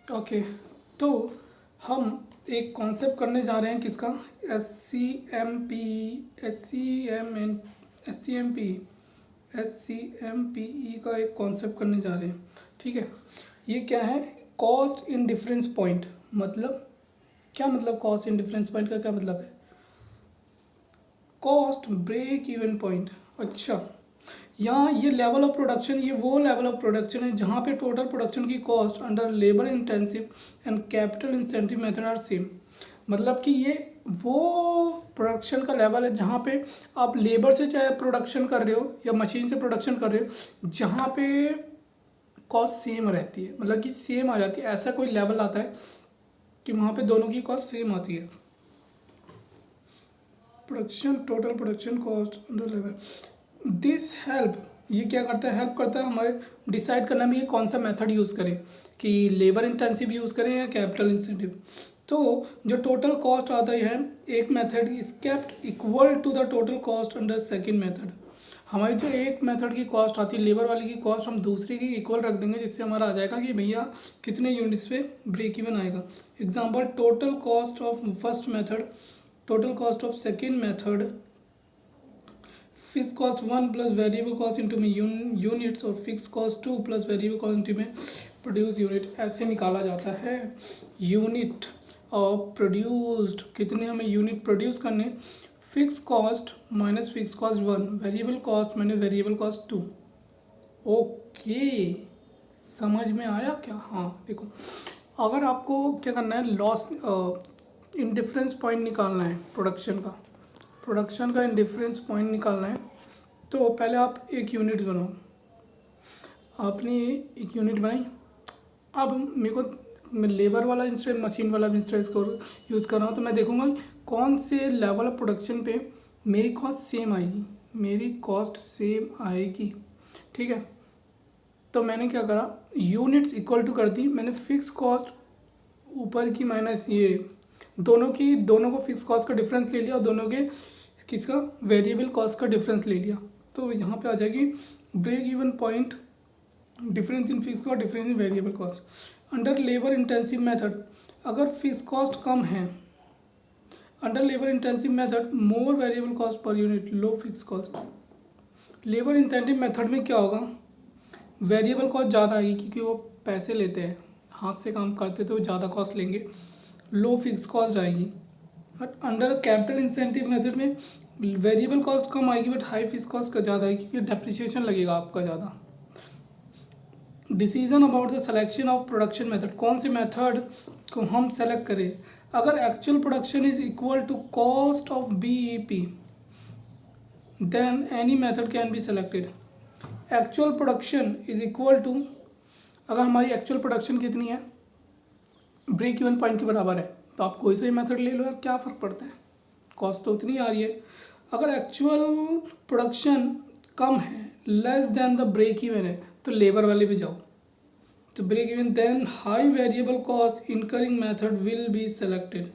Okay, तो हम एक कॉन्सेप्ट करने जा रहे हैं किसका, S C M P S C M N S C M P S C M P E का एक कॉन्सेप्ट करने जा रहे हैं। ठीक है, ये क्या है, कॉस्ट इन डिफरेंस पॉइंट। मतलब क्या मतलब कॉस्ट इन डिफरेंस पॉइंट का क्या मतलब है, कॉस्ट ब्रेक इवन पॉइंट। अच्छा, यहाँ ये लेवल ऑफ प्रोडक्शन, ये वो लेवल ऑफ प्रोडक्शन है जहाँ पे टोटल प्रोडक्शन की cost under labour intensive and capital incentive method are same. मतलब कि ये वो प्रोडक्शन का लेवल है जहाँ पे आप लेबर से चाहे प्रोडक्शन कर रहे हो या मशीन से प्रोडक्शन कर रहे हो, जहाँ पे कॉस्ट सेम रहती है, मतलब कि सेम आ जाती है। ऐसा कोई लेवल आता है कि वहाँ पे दोनों की कॉस्ट सेम आती है। Production total production cost under labour, this help, ये क्या करता है, हेल्प करता है हमें डिसाइड करना में ये कौन सा मेथड यूज़ करें, कि लेबर इंटेंसिव यूज़ करें या कैपिटल इंसेंटिव। तो जो टोटल कॉस्ट आता है, एक method is kept equal to the total cost under second method. हमारी जो एक मेथड की कॉस्ट आती है लेबर वाली की कॉस्ट, हम दूसरी की इक्वल रख देंगे, जिससे हमारा आ जाएगा कि भैया कितने यूनिट्स पे ब्रेक इवन आएगा। Example, total cost of first method, total cost of second method, fixed cost 1 plus variable cost into में units और fixed cost 2 plus variable cost into में प्रोड्यूस यूनिट, ऐसे निकाला जाता है। यूनिट ऑफ प्रोड्यूस्ड, कितने हमें यूनिट प्रोड्यूस करने, fix cost minus fix cost 1, variable cost minus variable cost 2। Okay, समझ में आया क्या। हाँ देखो, अगर आपको क्या करना है, लॉस इंडिफरेंस पॉइंट निकालना है प्रोडक्शन का इंडिफरेंस पॉइंट निकालना है, तो पहले आप एक यूनिट बनाओ। आपने एक यूनिट बनाई, अब मेरे को मैं लेबर वाला इंस्टेंट मशीन वाला भी इंस्टेंट को यूज़ कर रहा हूँ, तो मैं देखूँगा कौन से लेवल ऑफ प्रोडक्शन पे मेरी कॉस्ट सेम आएगी, मेरी कॉस्ट सेम आएगी। ठीक है, तो मैंने क्या करा, यूनिट्स इक्वल टू कर दी मैंने, फिक्स कॉस्ट ऊपर की माइनस ये, दोनों को फिक्स कॉस्ट का डिफरेंस ले लिया और दोनों के किसका वेरिएबल कॉस्ट का डिफरेंस ले लिया। तो यहाँ पे आ जाएगी break even point, difference in fix cost difference in variable cost under labour intensive method. अगर फिक्स कॉस्ट कम है, under labour intensive method more variable cost per unit, low fix cost. Labour intensive method में क्या होगा, variable cost ज़्यादा आएगी क्योंकि वो पैसे लेते हैं, हाथ से काम करते तो ज़्यादा कॉस्ट लेंगे, लो फिक्स कॉस्ट आएगी। But under capital incentive method में वेरिएबल कॉस्ट कम आएगी बट हाई फिक्स कॉस्ट का ज़्यादा आएगी क्योंकि डेप्रिसिएशन लगेगा आपका ज़्यादा। Decision about the selection of production method, कौन से मेथड को हम सेलेक्ट करें। अगर actual production is equal to cost of BEP, then any method can be selected. Actual production is equal to, अगर हमारी एक्चुअल प्रोडक्शन कितनी है, ब्रेक इवन पॉइंट के बराबर है, तो आप कोई सा ही मेथड ले लो यार, क्या फ़र्क पड़ता है, कॉस्ट तो उतनी आ रही है। अगर एक्चुअल प्रोडक्शन कम है, less than the break even है, तो लेबर वाले पे जाओ, तो break even, then high variable cost incurring method will be selected,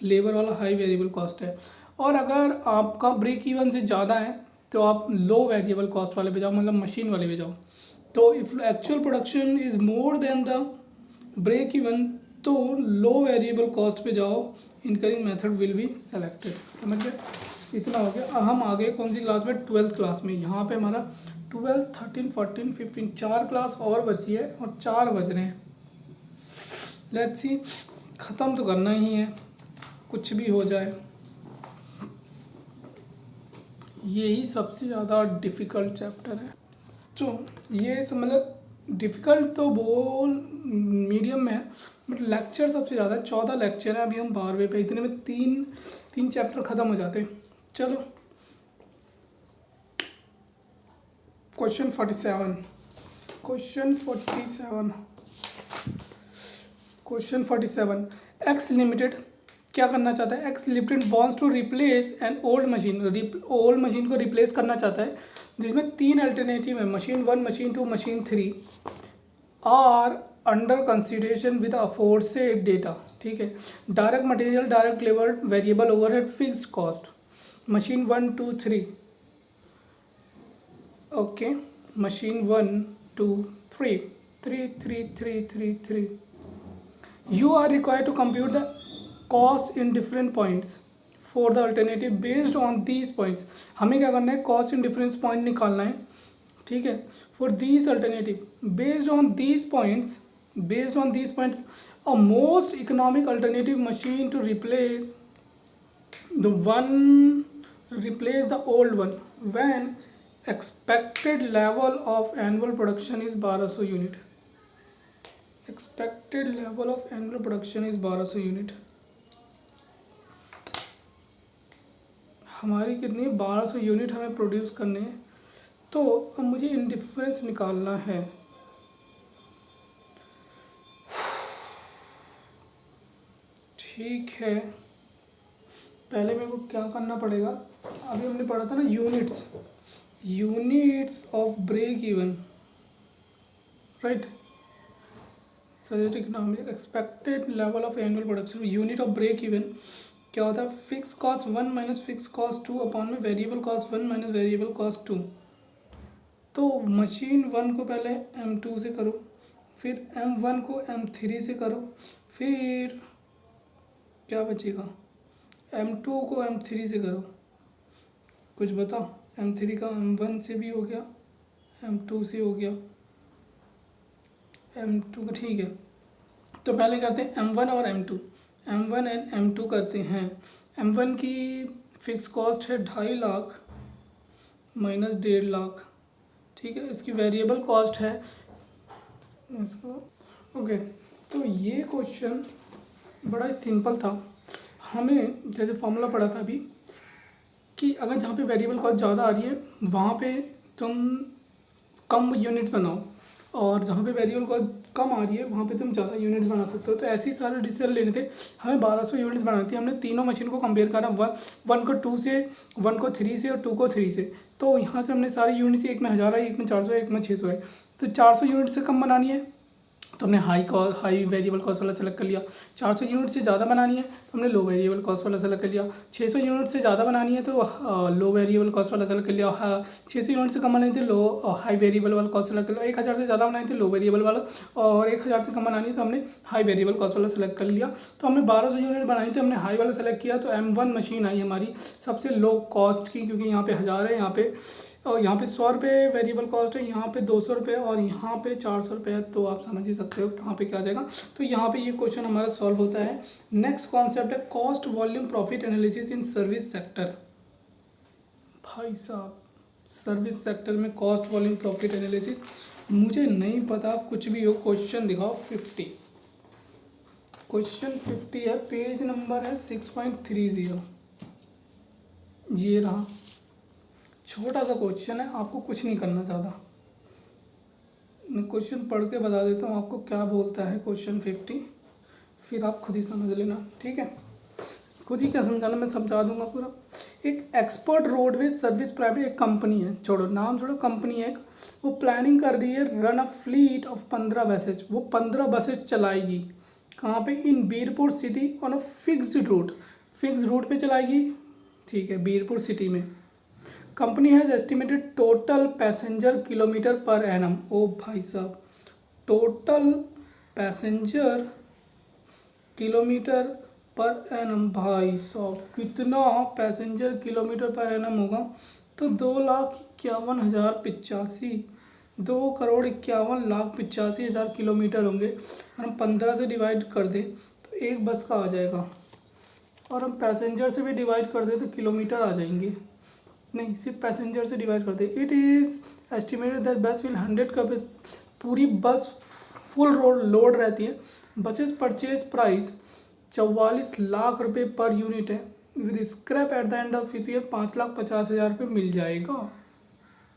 labour वाला हाई वेरिएबल कॉस्ट है। और अगर आपका ब्रेक इवन से ज़्यादा है तो आप लो वेरिएबल कॉस्ट वाले पे जाओ, मतलब मशीन वाले पे जाओ। तो if actual production is more than the break even, तो लो वेरिएबल कॉस्ट पे जाओ, incurring method will be selected. समझ गए, इतना हो गया। अब हम आ गए कौन सी क्लास में, 12th क्लास में। यहाँ पे हमारा 12, 13, 14, 15 4 क्लास और बची है और 4 बज रहे हैं। लेट्स सी, ख़त्म तो करना ही है, कुछ भी हो जाए। यही सबसे ज़्यादा डिफ़िकल्ट चैप्टर है। तो ये सब मतलब डिफ़िकल्ट तो बोल मीडियम में है, बट लेक्चर सबसे ज़्यादा है। 14 लेक्चर है, अभी हम 12वें पे, इतने में तीन चैप्टर ख़त्म हो जाते हैं। चलो, क्वेश्चन 47, क्वेश्चन 47, एक्स लिमिटेड क्या करना चाहता है, X limited wants to replace an old machine को रिप्लेस करना चाहता है, जिसमें 3 अल्टरनेटिव है, machine 1, machine 2, machine 3 are under consideration with aforesaid data. ठीक है, direct material, direct labour, variable overhead, fixed cost, machine 1, 2, 3। Okay, machine 1, 2, 3, 3, 3, 3, 3, 3। You are required to compute the cost in different points for the alternative based on these points. हमें क्या करना है, cost in difference point निकालना है, ठीक है, for these alternative based on these points, based on these points a most economic alternative machine to replace the old one when expected level of annual production is 1200 unit. Expected level of annual production is 1200 unit. हमारी कितनी 1200 unit हमें produce करने हैं. तो अब मुझे indifference निकालना है. ठीक है, पहले मेरे को क्या करना पड़ेगा, अभी हमने पढ़ा था ना units of break even, right. Suggest economic expected level of annual production, unit of break even क्या होता है, fix cost 1 minus fix cost 2 upon में variable cost 1 minus variable cost 2. तो मशीन 1 को पहले M2 से करो, फिर M1 को M3 से करो, फिर क्या बचेगा, M2 को M3 से करो. कुछ बताओ, M3 का M1 से भी हो गया, M2 से हो गया, M2 का, ठीक है. तो पहले करते हैं M1 और M2, M1 एंड M2 करते हैं. M1 की फिक्स कॉस्ट है 2.5 लाख माइनस 1.5 लाख, ठीक है. इसकी वेरिएबल कॉस्ट है इसको, ओके. तो ये क्वेश्चन बड़ा सिंपल था. हमें जैसे फॉर्मूला पढ़ा था अभी कि अगर जहाँ पे वेरिएबल कॉस्ट ज़्यादा आ रही है वहाँ पे तुम कम यूनिट बनाओ, और जहाँ पे वेरिएबल कॉस्ट कम आ रही है वहाँ पे तुम ज़्यादा यूनिट्स बना सकते हो. तो ऐसे ही सारे डिसीजन लेने थे. हमें 1200 यूनिट्स बनानी थी. हमने तीनों मशीन को कंपेयर करा, वन को 2 से, 1 को 3 से और 2 को 3 से. तो यहाँ से हमने सारी यूनिट्स, एक में 1000 आई, एक में 400 आई, एक में 600 आई. तो 400 यूनिट से कम बनानी है तो हमने हाई वेरिएबल कॉस्ट वाला सेलेक्ट कर लिया. 400 यूनिट से ज़्यादा बनानी है तो हमने लो वेरिएबल कॉस्ट वाला सेलेक्ट कर लिया. 600 यूनिट से ज़्यादा बनानी है तो लो वेरिएबल कॉस्ट वाला सेलेक्ट कर लिया. 600 यूनिट से कम बनानी थी लो हाई वेरिएबल वाला कॉस्ट सेलेक्ट कर लिया. 1000 से ज़्यादा बनानी थी लो वेरिएबल वाला, और 1000 से कम बनानी है तो हमने हाई वेरिएबल कॉस्ट वाला सेलेक्ट कर लिया. तो हमें 1200 यूनिट बनानी थी, हमने हाई वाला सेलेक्ट किया. तो M1 मशीन आई हमारी सबसे लो कॉस्ट की, क्योंकि यहाँ पे 1000 है, यहाँ पे और यहाँ पे 100 रुपये वेरिएबल कॉस्ट है, यहाँ पे 200 रुपये और यहाँ पे 400 रुपये है. तो आप समझ ही सकते हो कहाँ पे क्या आ जाएगा. तो यहाँ पे ये क्वेश्चन हमारा सॉल्व होता है. नेक्स्ट कॉन्सेप्ट है cost volume profit analysis in service sector. भाई साहब, सर्विस सेक्टर में कॉस्ट वॉल्यूम प्रॉफिट एनालिसिस, मुझे नहीं पता, कुछ भी हो. क्वेश्चन दिखाओ 50. क्वेश्चन 50 है, पेज नंबर है 6.30. ये रहा, छोटा सा क्वेश्चन है, आपको कुछ नहीं करना ज़्यादा. मैं क्वेश्चन पढ़ के बता देता हूँ आपको क्या बोलता है क्वेश्चन 50, फिर आप खुद ही समझ लेना, ठीक है. खुद ही क्या समझाना, मैं समझा दूंगा पूरा. एक एक्सपर्ट रोडवेज सर्विस प्राइवेट, एक कंपनी है, छोड़ो नाम छोड़ो, कंपनी है एक, वो प्लानिंग कर रही है run a fleet of 15 buses. वो 15 बसेज चलाएगी. कहाँ पे, in Birpur city on a fixed route. Fix route पे चलाएगी, ठीक है, बीरपुर सिटी में. Company has estimated total passenger kilometre per annum. ओ भाई साहब, total passenger kilometre per annum, भाई साहब कितना पैसेंजर किलोमीटर पर एनम होगा. तो 2,51,085, 2,51,85,000 किलोमीटर होंगे. और हम 15 से डिवाइड कर दें तो एक बस का आ जाएगा, और हम पैसेंजर से भी डिवाइड कर दें तो किलोमीटर आ जाएंगे. नहीं, सिर्फ पैसेंजर से डिवाइड करते. इट इज़ एस्टिमेटेड दैट बस विल 100 का पूरी बस फुल लोड रहती है. बसेस परचेज प्राइस 44 लाख रुपए पर यूनिट है. With scrap at the end of 5 year 5,50,000 रुपये मिल जाएगा,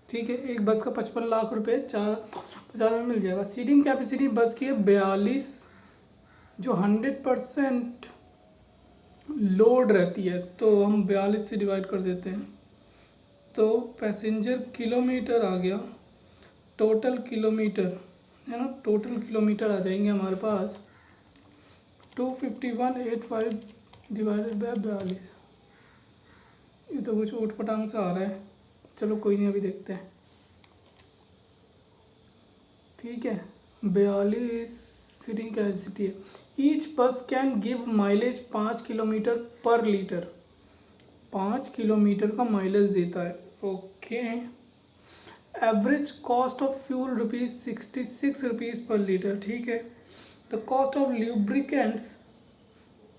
ठीक है. एक बस का 55 लाख रुपये 4,50,000 में मिल जाएगा. सीटिंग कैपेसिटी बस की है 42, जो 100% लोड रहती है. तो हम 42 से डिवाइड कर देते हैं तो पैसेंजर किलोमीटर आ गया. टोटल किलोमीटर है ना, टोटल किलोमीटर आ जाएंगे हमारे पास 251,85 डिवाइडेड बाय 42. ये तो कुछ ऊटपटांग सा आ रहा है, चलो कोई नहीं, अभी देखते हैं. ठीक है, 42 सीटिंग कैपेसिटी है। ईच बस कैन गिव माइलेज 5 किलोमीटर पर लीटर, 5 किलोमीटर का माइलेज देता है। Okay. Average cost of fuel ₹66 पर लीटर, ठीक है। The cost of lubricants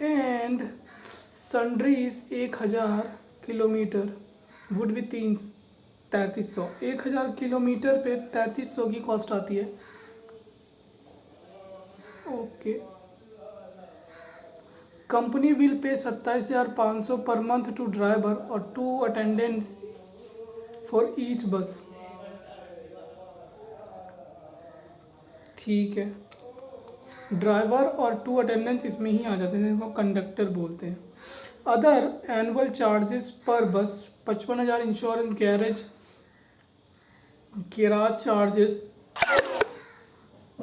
and sundries 1000 kilometre would be 3300, 1000 kilometre पे 3300 की कॉस्ट आती है। Okay. Company will pay 27,500 per month to driver और 2 अटेंडेंट्स फॉर ईच बस, ठीक है। ड्राइवर और 2 अटेंडेंट्स इसमें ही आ जाते हैं, जिनको कंडक्टर बोलते हैं। अदर एनुअल चार्जेस पर बस 55,000 इंश्योरेंस गैराज चार्जेस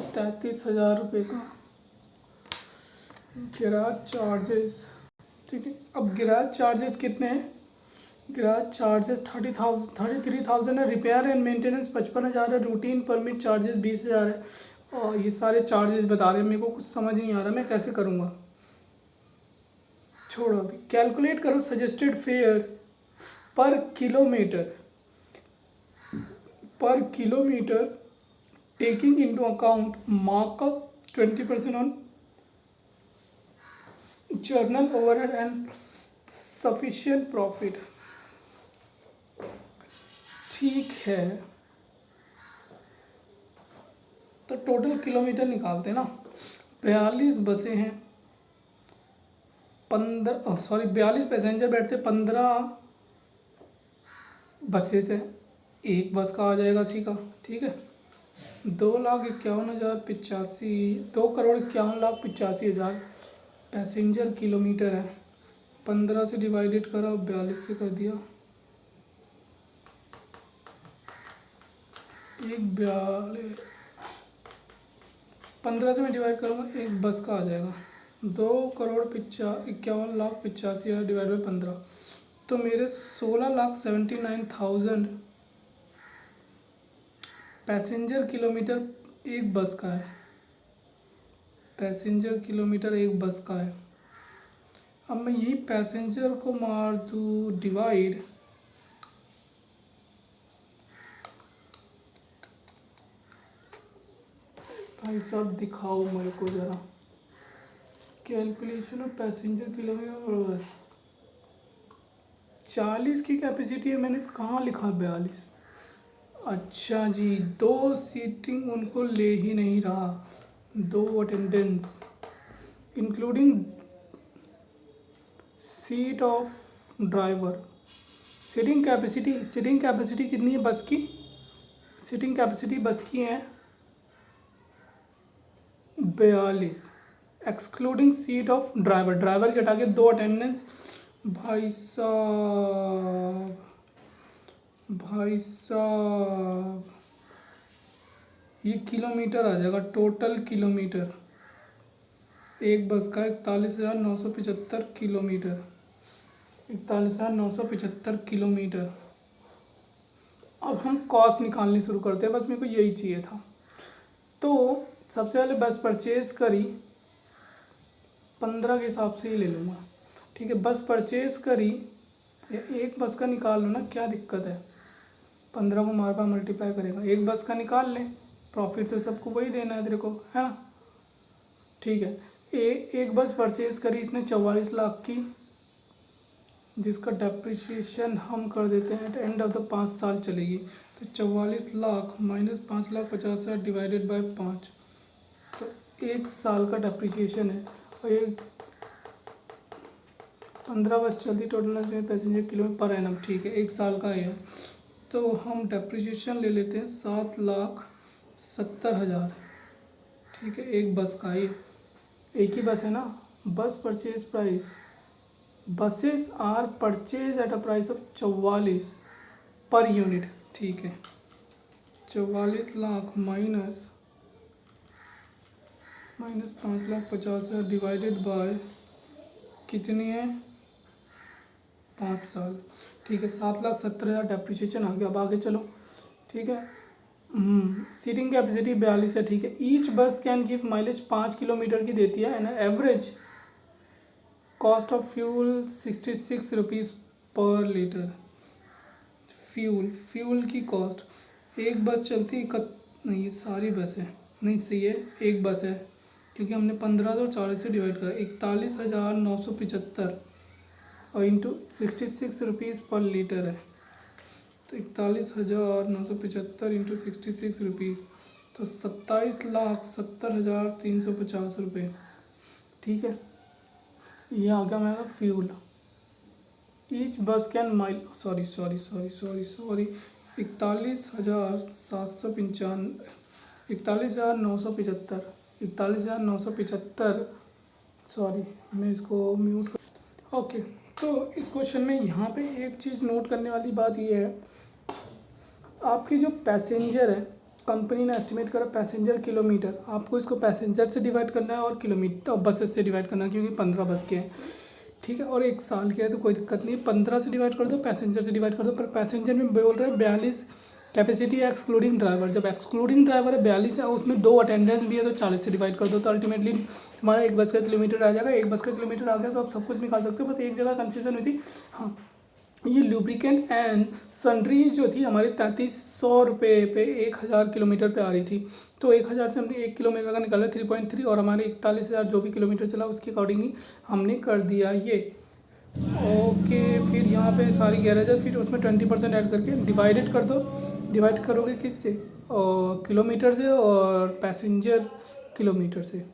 33,000 रुपये का गैराज चार्जेस, ठीक है। अब गैराज चार्जेस कितने हैं? गैराज चार्जेस 33,000 है। रिपेयर एंड मेंटेनेंस 55,000 है। रूटीन परमिट चार्जेस 20,000 है। और ये सारे चार्जेस बता रहे हैं, मेरे को कुछ समझ नहीं आ रहा मैं कैसे करूँगा, छोड़ो अभी। कैलकुलेट करो सजेस्टेड फेयर पर kilometre taking into account markup 20% on journal overhead and sufficient profit, ठीक है। तो टोटल किलोमीटर निकालते हैं ना। 42 बसें हैं, 42 पैसेंजर बैठते, 15 बसेस है, एक बस का आ जाएगा सीधा, ठीक है। 2,51,085, 2,51,85,000 पैसेंजर किलोमीटर है। 15 से डिवाइडेड करा, 42 से कर दिया, 15 से मैं डिवाइड करूँगा, एक बस का आ जाएगा 2,51,85,000 डिवाइड बाई 15, तो मेरे 16,79,000 पैसेंजर किलोमीटर एक बस का है, पैसेंजर किलोमीटर एक बस का है। अब मैं यही पैसेंजर को मार दूँ डिवाइड, भाई साहब दिखाओ मेरे को ज़रा कैलकुलेशन ऑफ पैसेंजर किलोमीटर बस। 40 की कैपेसिटी है, मैंने कहाँ लिखा 42? अच्छा जी, 2 सीटिंग उनको ले ही नहीं रहा, 2 attendants including seat of driver. Seating capacity कितनी है बस की? सीटिंग कैपेसिटी बस की है 42, excluding seat of driver, driver के हटा के 2 अटेंडेंट्स। भाई साहब ये किलोमीटर आ जाएगा, टोटल किलोमीटर एक बस का 41,975 किलोमीटर, 41,975 किलोमीटर। अब हम कॉस्ट निकालनी शुरू करते हैं, बस मेरे को यही चाहिए था। तो सबसे पहले बस परचेज करी, 15 के हिसाब से ही ले लूँगा, ठीक है। बस परचेज करी, एक बस का निकाल लो ना, क्या दिक्कत है, 15 को हमारे पास मल्टीप्लाई करेगा, एक बस का निकाल लें, प्रॉफिट तो सबको वही देना है तेरे को, है ना, ठीक है। एक बस परचेज करी इसने 44 लाख की, जिसका डेप्रिसिएशन हम कर देते हैं एट एंड ऑफ द 5 साल चलेगी, तो 44 लाख माइनस 5,50,000 डिवाइडेड बाय 5, तो 1 साल का डेप्रिसिएशन है। और एक 15 बस चलती, total passenger kilometre per annum, ठीक है, 1 साल का है। तो हम डेप्रिसिएशन ले लेते हैं 7,70,000, ठीक है, एक बस का ही, एक ही बस है ना। Bus purchase price, buses are purchase at a price of 44 per unit, ठीक है। 44 लाख माइनस 5,50,000 डिवाइडेड बाय कितनी है, 5 साल, ठीक है। 7,70,000 डेप्रिसिएशन आ गया। अब आगे चलो, ठीक है। सीटिंग कैपेसिटी 42 है, ठीक है। ईच बस कैन गिव माइलेज 5 किलोमीटर की देती है ना। Average cost of fuel 66 rupees पर लीटर। फ्यूल की कॉस्ट, एक बस चलती नहीं, ये सारी बस है, नहीं सही है, एक बस है क्योंकि हमने 1540 से डिवाइड करा, 41,975 और इंटू 66 रुपीज़ पर लीटर है, तो 41,975 इंटू 66 रुपीज़, तो 27,70,350 रुपये, ठीक है। ये आ गया मेरा फ्यूल। ईच बस कैन माइल सॉरी 41,975 सॉरी, मैं इसको म्यूट कर। ओके, तो इस क्वेश्चन में यहाँ पे एक चीज़ नोट करने वाली बात ये है, आपकी जो पैसेंजर है, कंपनी ने एस्टिमेट करा पैसेंजर किलोमीटर, आपको इसको पैसेंजर से डिवाइड करना है और किलोमीटर बसेस से डिवाइड करना है क्योंकि 15 बस के हैं, ठीक है। और एक साल के है तो कोई दिक्कत नहीं है, 15 से डिवाइड कर दो, पैसेंजर से डिवाइड कर दो। पर पैसेंजर में बोल रहे हैं 42 कैपेसिटी है एक्सक्लूडिंग ड्राइवर। जब एक्सक्लूडिंग ड्राइवर है 42 है, उसमें 2 अटेंडेंस भी है तो 40 से डिवाइड कर दो, तो अल्टीमेटली तुम्हारा एक बस का किलोमीटर आ जाएगा। एक बस का किलोमीटर आ गया तो आप सब कुछ निकाल सकते हो। बस एक जगह कन्फ्यूजन हुई थी, हाँ, ये लुब्रिकेंट एंड सन्ड्री जो थी हमारी 3300 रुपये पे 1000 किलोमीटर पे आ रही थी, तो 1000 से हमने 1 किलोमीटर का निकाला 3.3 और हमारे 41,000 जो भी किलोमीटर चला उसके अकॉर्डिंग ही हमने कर दिया ये। ओके, फिर यहाँ पे सारी गैरेज है, फिर उसमें 20% ऐड करके डिवाइडेड कर दो। डिवाइड करोगे किससे, और किलोमीटर से, और पैसेंजर किलोमीटर से,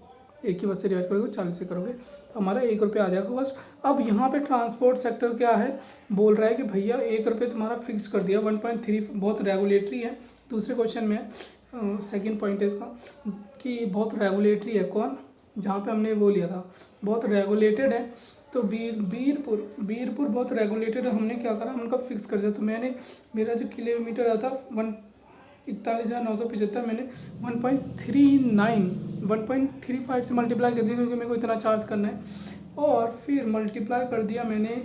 एक ही बस से डिवाइड करोगे 40 से करोगे तो हमारा 1 रुपये आ जाएगा बस। अब यहाँ पे ट्रांसपोर्ट सेक्टर क्या है, बोल रहा है कि भैया 1 रुपये तुम्हारा फिक्स कर दिया, 1.3 बहुत रेगुलेटरी है। दूसरे क्वेश्चन में सेकंड पॉइंट है इसका कि बहुत रेगुलेटरी है, कौन, जहाँ पे हमने वो लिया था बहुत रेगुलेटेड है, तो बीरपुर बहुत रेगुलेटेड है। हमने क्या करा, उनका फिक्स कर दिया, तो मैंने मेरा जो किलोमीटर आता 41,975 मैंने 1.35 से मल्टीप्लाई कर दिया क्योंकि मेरे को इतना चार्ज करना है, और फिर मल्टीप्लाई कर दिया मैंने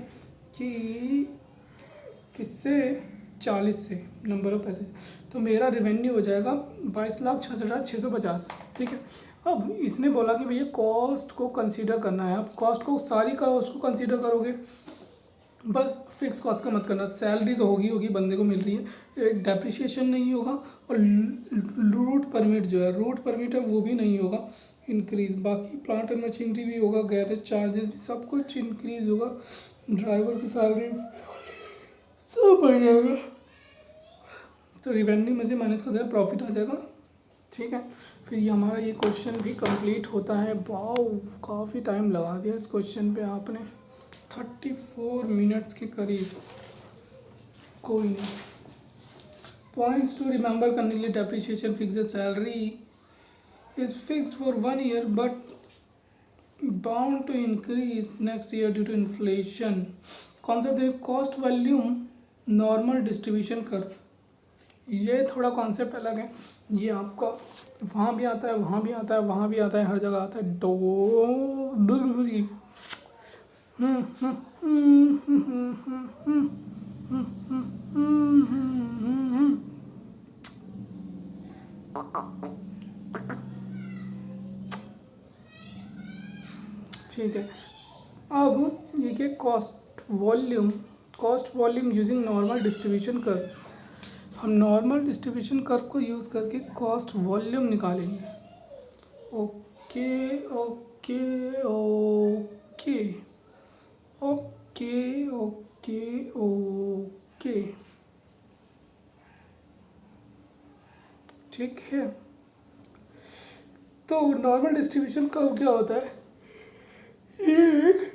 कि किससे, 40 से, नंबर ऑफ पैसे, तो मेरा रेवेन्यू हो जाएगा 22,66,650, ठीक है। अब इसने बोला कि भैया कॉस्ट को कंसीडर करना है, आप कॉस्ट को, सारी कॉस्ट को कंसीडर करोगे, बस फिक्स कॉस्ट का मत करना। सैलरी तो होगी बंदे को मिल रही है, डेप्रिसिएशन नहीं होगा, और रूट परमिट जो है, रूट परमिट है वो भी नहीं होगा इंक्रीज, बाकी प्लांट एंड मशीनरी भी होगा, गैरेज चार्जेस भी सब कुछ इंक्रीज होगा, ड्राइवर की सैलरी सब बढ़ जाएगा, तो रिवेन्यू में से माइनस कर देना, प्रॉफिट आ जाएगा, ठीक है। फिर ये हमारा ये क्वेश्चन भी कंप्लीट होता है। वाओ, काफ़ी टाइम लगा दिया इस क्वेश्चन पे आपने, 34 मिनट्स के करीब। कोई नहीं, पॉइंट्स टू रिमेंबर करने के लिए, depreciation fix salary is fixed for 1 year but bound to increase next year due to inflation. Concept है cost volume normal distribution curve, ये थोड़ा कॉन्सेप्ट अलग है, ये आपका वहाँ भी आता है, वहाँ भी आता है, वहाँ भी आता है, हर जगह आता है। ठीक है, अब ये क्या, cost volume using normal distribution curve, हम नॉर्मल डिस्ट्रीब्यूशन कर्व को यूज़ करके कॉस्ट वॉल्यूम निकालेंगे। Okay okay okay okay okay okay, ठीक है। तो नॉर्मल डिस्ट्रीब्यूशन कर्व क्या होता है, एक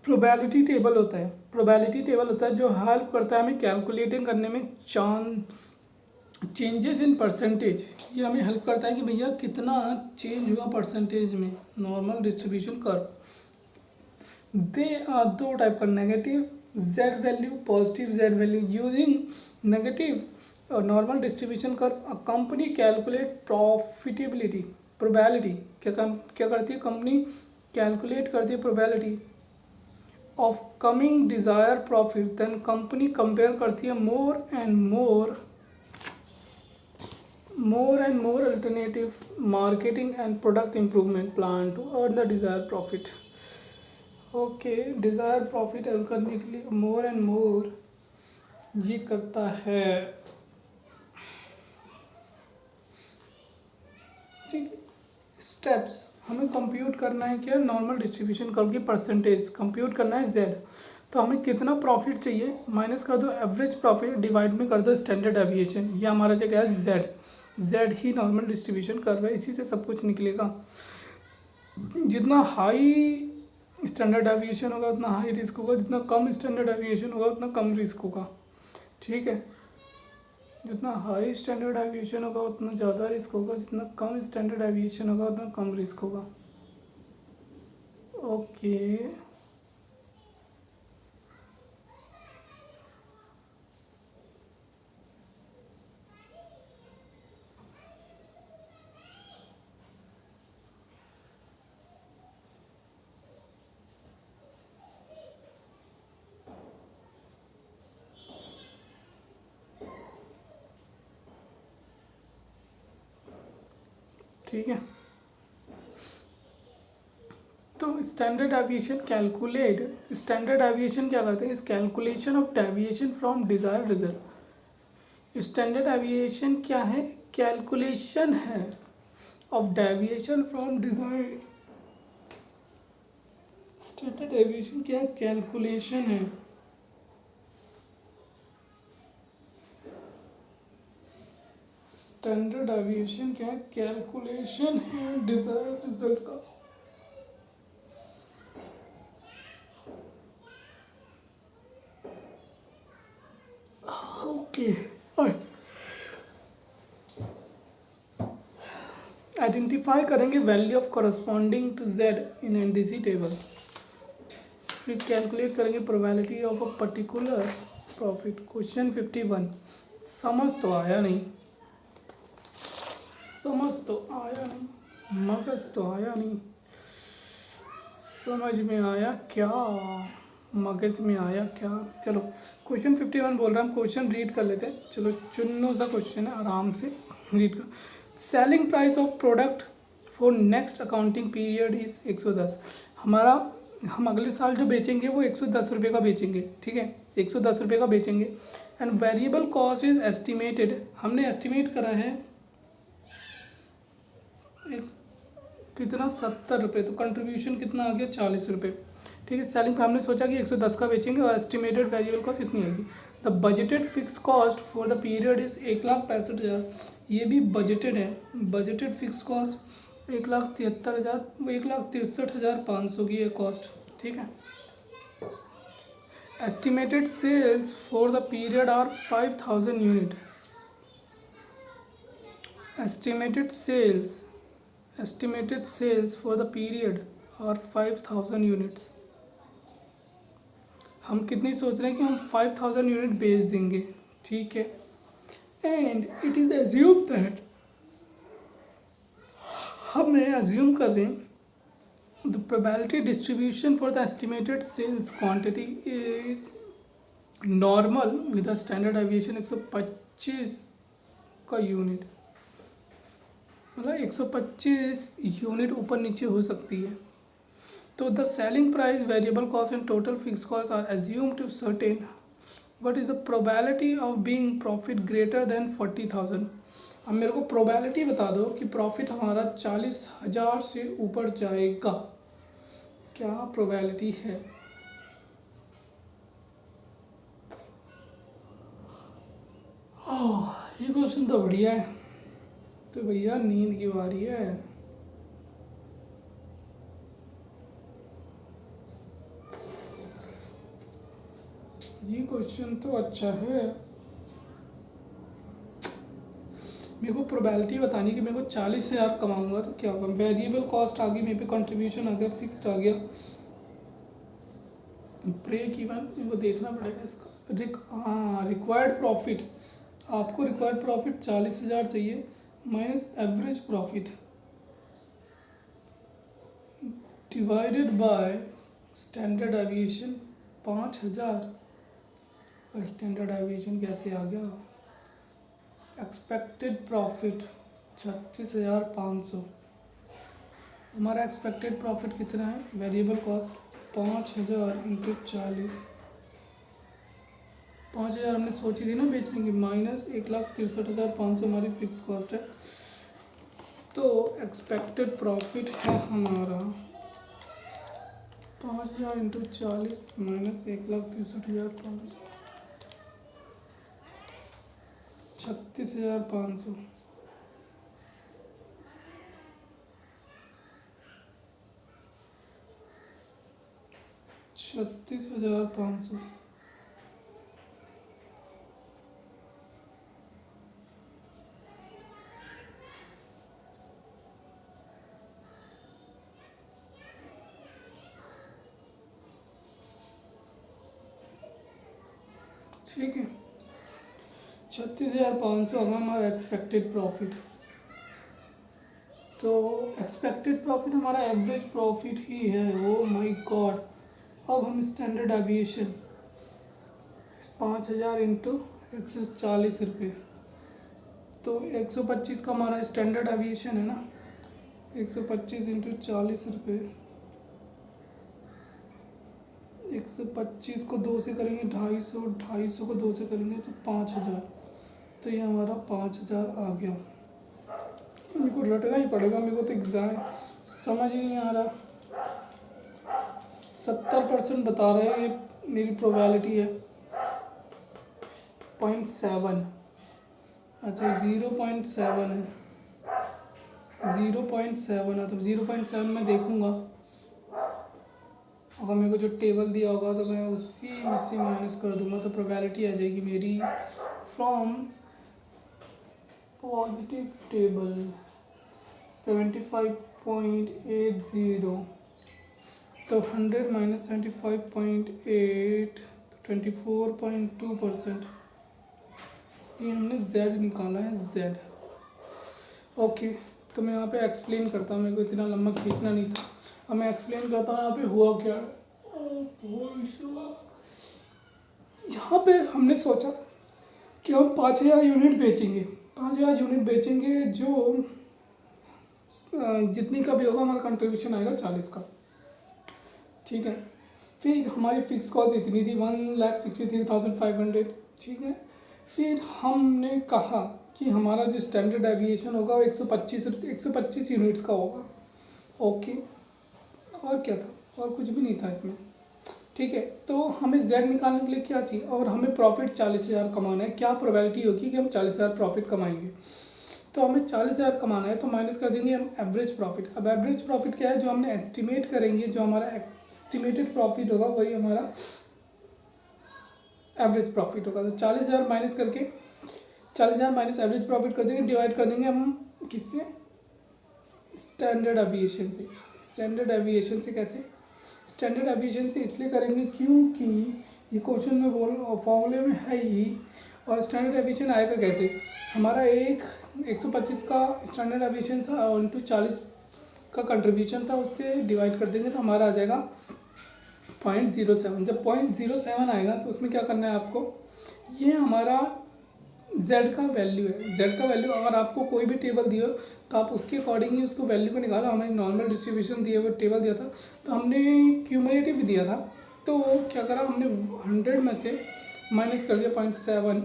प्रोबेबिलिटी टेबल होता है, जो हेल्प करता है हमें कैलकुलेटिंग करने में चेंजेस इन परसेंटेज, ये हमें हेल्प करता है कि भैया कितना चेंज हुआ परसेंटेज में। Normal distribution curve, they are 2 type का, negative Z value, positive Z value. Using negative normal distribution curve a company calculate profitability, probability क्या करती है कंपनी, कैलकुलेट करती है probability of coming desire profit, then company compare करती है more and more more and more alternative marketing and product improvement plan to earn the desired profit. Okay, desire profit earn करने के लिए मोर and मोर ये करता है। ठीक, स्टेप्स हमें कंप्यूट करना है क्या, नॉर्मल डिस्ट्रीब्यूशन कर्व की परसेंटेज कंप्यूट करना है जेड। तो हमें कितना प्रॉफिट चाहिए, माइनस कर दो एवरेज प्रॉफिट, डिवाइड में कर दो स्टैंडर्ड एविएशन, ये हमारा जगह है जेड। जेड ही नॉर्मल डिस्ट्रीब्यूशन कर्व है, इसी से सब कुछ निकलेगा। जितना हाई स्टैंडर्ड एविएशन होगा उतना हाई रिस्क होगा, जितना कम स्टैंडर्ड एविएशन होगा उतना कम रिस्क होगा। ठीक है, जितना हाई स्टैंडर्ड एविएशन होगा उतना ज़्यादा रिस्क होगा, जितना कम स्टैंडर्ड एविएशन होगा उतना कम रिस्क होगा। ओके, ठीक है। तो standard aviation calculate, standard aviation क्या करते हैं, इस calculation of deviation from desired result. Standard aviation क्या है, कैलकुलेशन है of deviation from desired. Standard aviation क्या है, कैलकुलेशन है स्टैंडर्ड एविएशन क्या है, कैलकुलेशन है डिजायर्ड रिजल्ट का। ओके, आइडेंटिफाई करेंगे value of corresponding to Z in NDC table. फिर कैलकुलेट करेंगे probability of a particular profit. Question 51 समझ तो आया नहीं, समझ तो आया नहीं, मगज तो आया नहीं, समझ में आया क्या, मगज में आया क्या। चलो क्वेश्चन 51 बोल रहा है, हम क्वेश्चन रीड कर लेते हैं। चलो चुन्नू सा क्वेश्चन है, आराम से रीड कर। Selling price of product for next accounting period is 110। हमारा, हम अगले साल जो बेचेंगे वो 110 रुपये का बेचेंगे। ठीक है, 110 रुपये का बेचेंगे। And variable cost is estimated, हमने एस्टिमेट करा है कितना, 70 रुपये। तो कंट्रीब्यूशन कितना आ गया, 40 रुपये। ठीक है, सेलिंग हमने सोचा कि 110 का बेचेंगे और एस्टिमेटेड वेरिएबल कॉस्ट इतनी आएगी। The budgeted fix cost for the period is 1,65,000। ये भी बजटेड है, बजटेड फिक्स कॉस्ट 1,73,000, 1,63,500 की है कॉस्ट। ठीक है, estimated sales for the period are 5,000 unit. estimated sales for the period are 5,000 units। हम कितनी सोच रहे हैं कि हम 5,000 यूनिट बेच देंगे। ठीक है, and it is assume that, हमें एज्यूम कर रहे हैं the probability distribution for the estimated sales quantity is normal with the standard aviation 125 का यूनिट, मतलब 125 यूनिट ऊपर नीचे हो सकती है। तो the selling price, variable cost and total fix cost are assumed to certain. What is the probability of being profit greater than 40,000। अब मेरे को प्रोबेबिलिटी बता दो कि प्रॉफिट हमारा 40,000 से ऊपर जाएगा, क्या प्रोबेबिलिटी है। ये क्वेश्चन तो बढ़िया है। तो भैया नींद की बारी है। ये क्वेश्चन तो अच्छा है। मेरे को प्रोबेबिलिटी बतानी कि मेरे को 40,000 कमाऊंगा तो क्या होगा। वेरिएबल कॉस्ट आ गई, मेरे पे कंट्रीब्यूशन आ गया, फिक्स्ड आ गया, ब्रेक इवन मेरे को देखना पड़ेगा इसका। रिक्वायर्ड प्रॉफिट, आपको रिक्वायर्ड प्रॉफिट 40,000 चाहिए, minus average profit divided by standard aviation 5,000। Standard aviation कैसे आ गया, एक्सपेक्टेड प्रॉफिट 36,500। हमारा एक्सपेक्टेड प्रॉफिट कितना है? Variable cost 5,000 into 40। 5,000 हमने सोची थी ना बेचने की, माइनस 1,63,500 हमारी फिक्स कॉस्ट है। तो एक्सपेक्टेड प्रॉफिट है हमारा 5,000 इंटू 40 माइनस 1,63,500, 36,500। 36,500। ठीक है, 36,500 होगा हमारा एक्सपेक्टेड प्रॉफिट। तो एक्सपेक्टेड प्रॉफिट हमारा एवरेज प्रॉफिट ही है। Oh my God. अब हम स्टैंडर्ड एविएशन 5,000 इंटू 140 रुपये, तो 125 का हमारा स्टैंडर्ड एविएशन है ना। 125 इंटू 40 रुपये, 125 को 2 से करेंगे 250, 250 को 2 से करेंगे तो 5,000। तो ये हमारा 5,000 आ गया। मेरे को रटना ही पड़ेगा, मेरे को तो एग्जाम समझ ही नहीं आ रहा। 70% बता रहे हैं, ये मेरी प्रोबेबिलिटी है 0.7। अच्छा 0.7 है, 0.7 है, तो 0.7 में देखूंगा। अगर मेरे को जो टेबल दिया होगा तो मैं उसी में से माइनस कर दूंगा, तो प्रोबेबिलिटी आ जाएगी मेरी फ्रॉम पॉजिटिव टेबल 75.80, तो 100 माइनस 75.8 तो 24.2%। ये हमने z निकाला है, z। ओके, तो मैं यहाँ पे एक्सप्लेन करता हूँ, मेरे को इतना लंबा खींचना नहीं था। अब मैं एक्सप्लेन करता हूँ यहाँ पे हुआ क्या। यहाँ पे हमने सोचा कि हम 5,000 यूनिट बेचेंगे। 5,000 यूनिट बेचेंगे, जो जितनी का भी होगा हमारा कंट्रीब्यूशन आएगा 40 का। ठीक है, फिर हमारी फिक्स कॉस्ट इतनी थी 1,63,500। ठीक है, फिर हमने कहा कि हमारा जो स्टैंडर्ड एविएशन होगा वो 125 यूनिट्स का होगा। ओके, और क्या था? और कुछ भी नहीं था इसमें। ठीक है, तो हमें z निकालने के लिए क्या चाहिए, और हमें प्रॉफिट 40,000 कमाना है। क्या प्रोबेबिलिटी होगी कि हम 40,000 प्रॉफिट कमाएंगे? तो हमें 40,000 कमाना है, तो माइनस कर देंगे हम एवरेज प्रॉफिट। अब एवरेज प्रॉफिट क्या है? जो हमने एस्टिमेट करेंगे, जो हमारा एस्टिमेटेड प्रॉफिट होगा वही हमारा एवरेज प्रॉफिट होगा। तो 40,000 माइनस करके 40,000 माइनस एवरेज प्रॉफिट कर देंगे, डिवाइड कर देंगे हम किससे? स्टैंडर्ड एविएशन से। स्टैंडर्ड एविएशन से कैसे? स्टैंडर्ड एविएशन से इसलिए करेंगे क्योंकि ये क्वेश्चन में फॉर्मूले में है ही। और स्टैंडर्ड एविएशन आएगा कैसे? हमारा 125 का स्टैंडर्ड एविएशन था और इंटू 40 का कंट्रीब्यूशन था, उससे डिवाइड कर देंगे तो हमारा आ जाएगा 0.07। जब 0.07 आएगा तो उसमें क्या करना है आपको? ये हमारा z का वैल्यू है। z का वैल्यू अगर आपको कोई भी टेबल दिया तो आप उसके अकॉर्डिंग ही उसको वैल्यू को निकालो। हमें नॉर्मल डिस्ट्रीब्यूशन दिया हुआ टेबल दिया था, तो हमने क्यूमुलेटिव दिया था। तो क्या करा हमने 100 में से माइनस कर दिया 0.7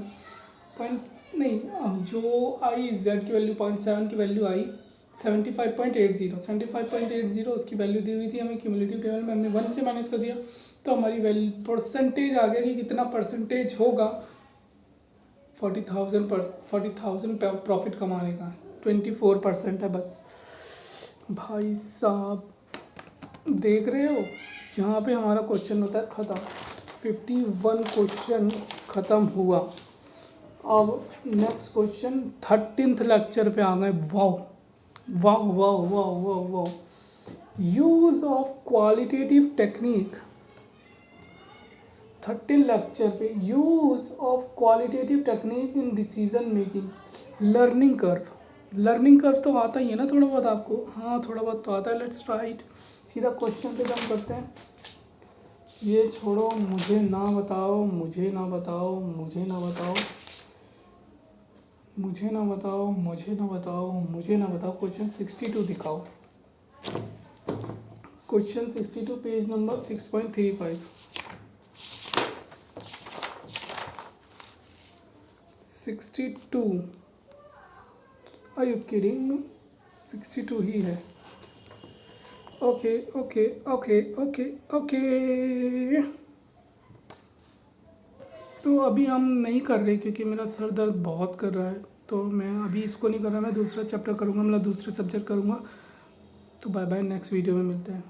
नहीं, अब जो आई z की वैल्यू 0.7 की वैल्यू आई 75.80 उसकी वैल्यू दी हुई थी हमें क्यूमुलेटिव टेबल में। हमने 1 से माइनस कर दिया तो हमारी वैल्यू परसेंटेज आ गया कि कितना परसेंटेज होगा 40,000 प्रॉफिट कमाने का। 24% है बस। भाई साहब देख रहे हो, यहाँ पे हमारा क्वेश्चन होता है ख़त्म। 51 क्वेश्चन ख़त्म हुआ। अब नेक्स्ट क्वेश्चन 13th लेक्चर पे आ गए। Wow wow wow wow wow wow. Use of qualitative technique. 13 lecture पे use of qualitative technique in decision making. Learning curve तो आता ही है ना थोड़ा बहुत आपको? हाँ थोड़ा बहुत तो आता है। लेट्स राइट, सीधा क्वेश्चन पे जम करते हैं। ये छोड़ो, मुझे ना बताओ, मुझे ना बताओ, मुझे ना बताओ, मुझे ना बताओ, मुझे ना बताओ, मुझे ना बताओ। क्वेश्चन 62 दिखाओ। Question 62 page number 6.35। 62। Are you kidding me? 62 ही है। Okay okay okay okay okay. तो अभी हम नहीं कर रहे क्योंकि मेरा सर दर्द बहुत कर रहा है, तो मैं अभी इसको नहीं कर रहा। मैं दूसरा चैप्टर करूँगा, मतलब दूसरे सब्जेक्ट करूँगा। तो बाय बाय, नेक्स्ट वीडियो में मिलते हैं।